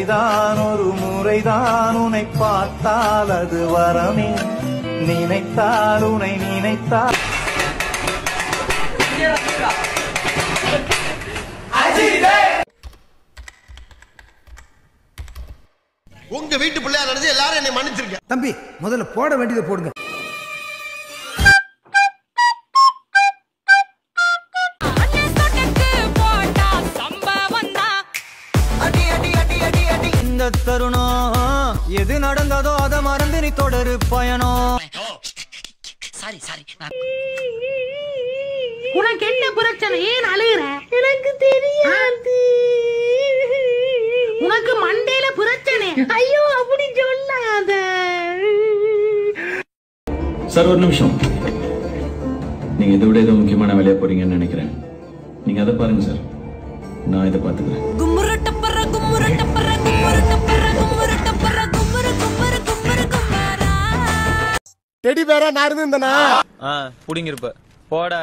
முறைதான் ஒரு முறைதான் உன்னை பார்த்தால் அது வரமே நினைத்தால் உன்னை நினைத்தால் உங்க வீட்டு பிள்ளையா நினைச்சு எல்லாரும் என்னை மன்னிச்சிருக்க. தம்பி முதல்ல போட வேண்டியதை போடுங்க. இந்த தருணம் எது நடந்ததோ அதை மறந்து நீ தொடரு பயணம். உனக்கு என்ன பிரச்சனை? ஏன் அழுகுற? எனக்கு தெரியாது. உனக்கு மண்டையில பிரச்சனை. ஐயோ அப்படி சொல்லாத சார். ஒரு நிமிஷம், நீங்க இதை விட ஏதோ முக்கியமான வேலையா போறீங்கன்னு நினைக்கிறேன். நீங்க அதை பாருங்க சார், நான் இதை பாத்துக்கிறேன். டெடி பேரா நான் இருந்தேனா? புடிங்க இருப்ப போட.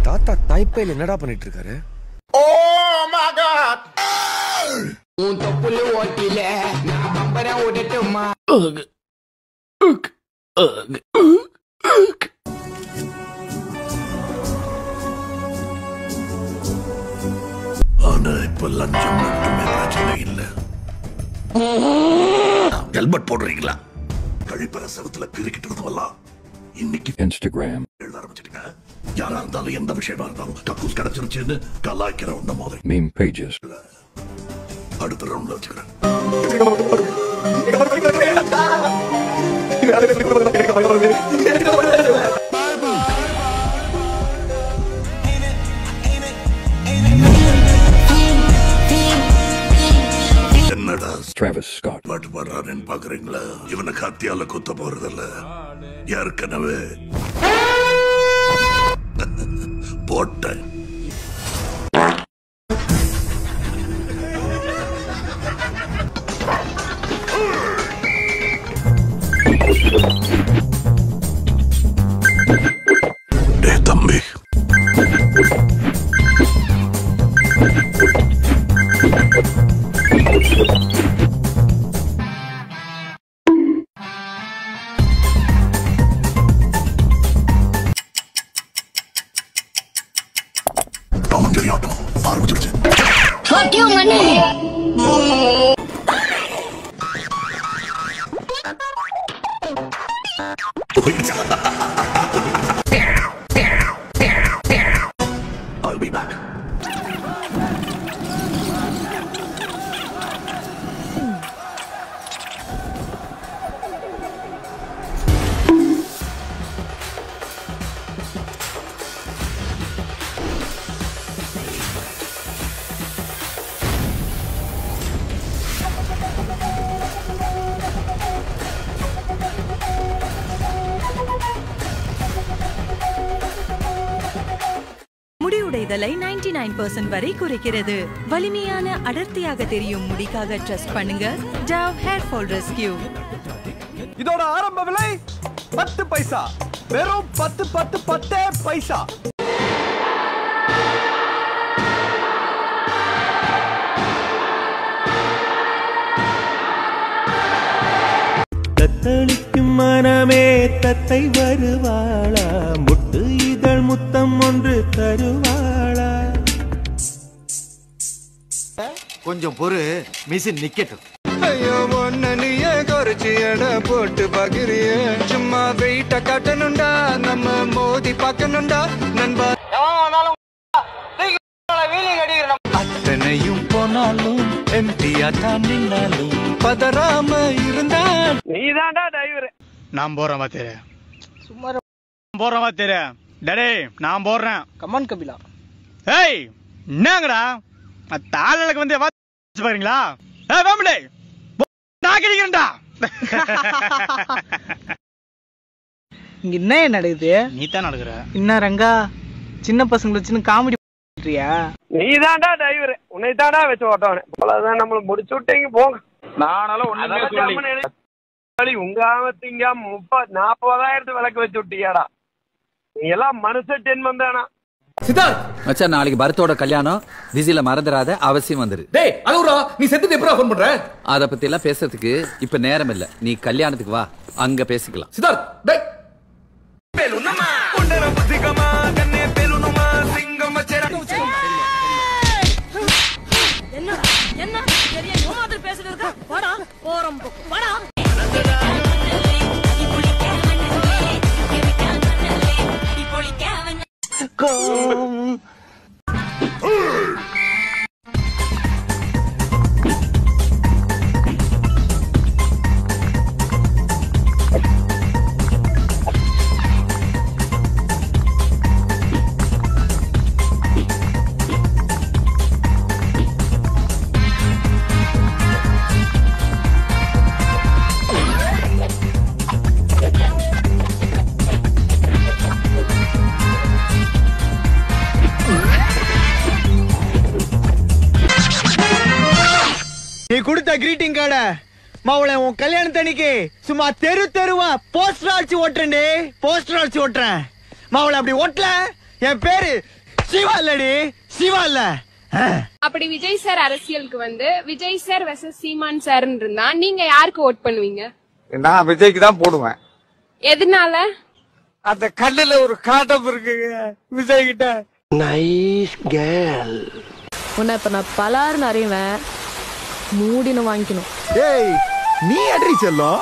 தாத்தா தாய்ப்பையில என்னடா பண்ணிட்டு இருக்காரு? Oh my God. உன் தொப்புல ஓட்டில நான் பம்பர ஓடட்டுமா? ஆனா இப்ப லஞ்சம் மட்டுமே பிரச்சனை இல்ல. ஹெல்மெட் போடுறீங்களா? கழிப்பற செவத்துல கிரிக்கிட்டு இன்னைக்கு இன்ஸ்டாகிராம் ஆரம்பிச்சிட்டுங்க. யாரா இருந்தாலும் எந்த விஷயமா இருந்தாலும் கக்கூஸ் கிடைச்சிருச்சுன்னு கலாய்க்கிற ஒண்ணு மாதிரி மீம் பேஜஸ் அடுத்த ரவுண்ட்ல வச்சுக்கிறேன். என்னடா Travis Scott பாட்டு பாடுறாருன்னு பாக்குறீங்களா? இவனை கத்தியால குத்த போறதில்ல, ஏற்கனவே போட்டேன். டேய் தம்பி, ஆட்டம் ஆரம்பிச்சிருச்சு. I'll be back. முடிவுடைதலை 99% வரை குறைக்கிறது. வலிமையான அடர்த்தியாக தெரியும் முடிக்காக ட்ரஸ்ட் பண்ணுங்க Dove Hair Fall Rescue. இதோட ஆரம்ப விலை 10 பைசா. வெறும் 10 பைசா. தத்தளிக்கும் மனமே தத்தை வருவாளா? முட்டு இதழ் முத்தம் ஒன்று தருவாளா? கொஞ்சம் பொறு, மிஷின் நிக்கட்டும். ஐயோ ஒன்ன நீயே குறைச்சி எடை போட்டு பாக்குறிய. சும்மா வெயிட்ட காட்டணும்டா, நம்ம மோதி பார்க்கணும்டா நண்பா. அத்தனையும் போனாலும் எம்டியா தான் நின்னாலும் பதறாம இருந்தா நீதான்டா டிரைவர். நான் போறேன் பாத்தேர. சும்மா போறேன் பாத்தேர. டடே நான் போறேன். கமான் கபிலா. ஏய் என்னங்கடா தாளலுக்கு வந்து பாருங்களா? ஏய் வாமடே நான் கிடிக்கிறேன்டா. இங்க என்ன நடக்குது? நீ தான் நடக்குற. என்ன ரங்கா சின்ன பசங்களை வச்சுன்னு காமெடி பண்றியா? நீதான்டா டிரைவர், உன்னை தான்டா வச்சு ஓட்டவனே. அவ்வளவுதான், நம்மள முடிச்சு விட்டீங்க போங்க. நானால ஒண்ணுமே சொல்லல. உங்க ஆமத்திங்க 40,000 விளக்கு வச்சு விட்டியாடா. நீ எல்லாம் மனுஷ ஜென்மம் தானா? சித்தார்த் மச்சான், நாளைக்கு பரத்தோட கல்யாணம், விசில மறந்துடாத, அவசியம் வந்துரு. டேய் அலவுரா, நீ செத்துட்டு எப்பறா ஃபோன் பண்ற? அத பத்தி எல்லாம் பேசுறதுக்கு இப்ப நேரம் இல்ல. நீ கல்யாணத்துக்கு வா, அங்க பேசிக்கலாம். சித்தார்த் டேய் பெலுனமா குண்டன புத்திகமா கண்ணே பெலுனமா சிங்கம் மச்சர என்ன என்ன பெரிய யோமாதர் பேசுறதுக்கு வாடா போறோம் வாடா. நீ கொடுத்த கிரீட்டிங் கார்ட மாவுள உன் கல்யாணத்தன்னைக்கு சும்மா தெரு தெருவா போஸ்டர் அடிச்சு ஓட்டுறேன்டே. போஸ்டர் அடிச்சு ஓட்டுறேன் மாவுள. அப்படி ஓட்டல என் பேரு சிவா இல்லடி, சிவா இல்ல. அப்படி விஜய் சார் அரசியலுக்கு வந்து விஜய் சார் வெர்சஸ் சீமான் சார் இருந்தா நீங்க யாருக்கு ஓட் பண்ணுவீங்க? நான் விஜய்க்கு தான் போடுவேன். எதனால? அந்த கண்ணுல ஒரு காட்டம் இருக்குங்க விஜய் கிட்ட. Nice girl. உன்னை இப்ப நான் பலாருன்னு அறிவேன், மூடினு வாங்கிக்கணும். டேய் நீ அட்ரி செல்லம்.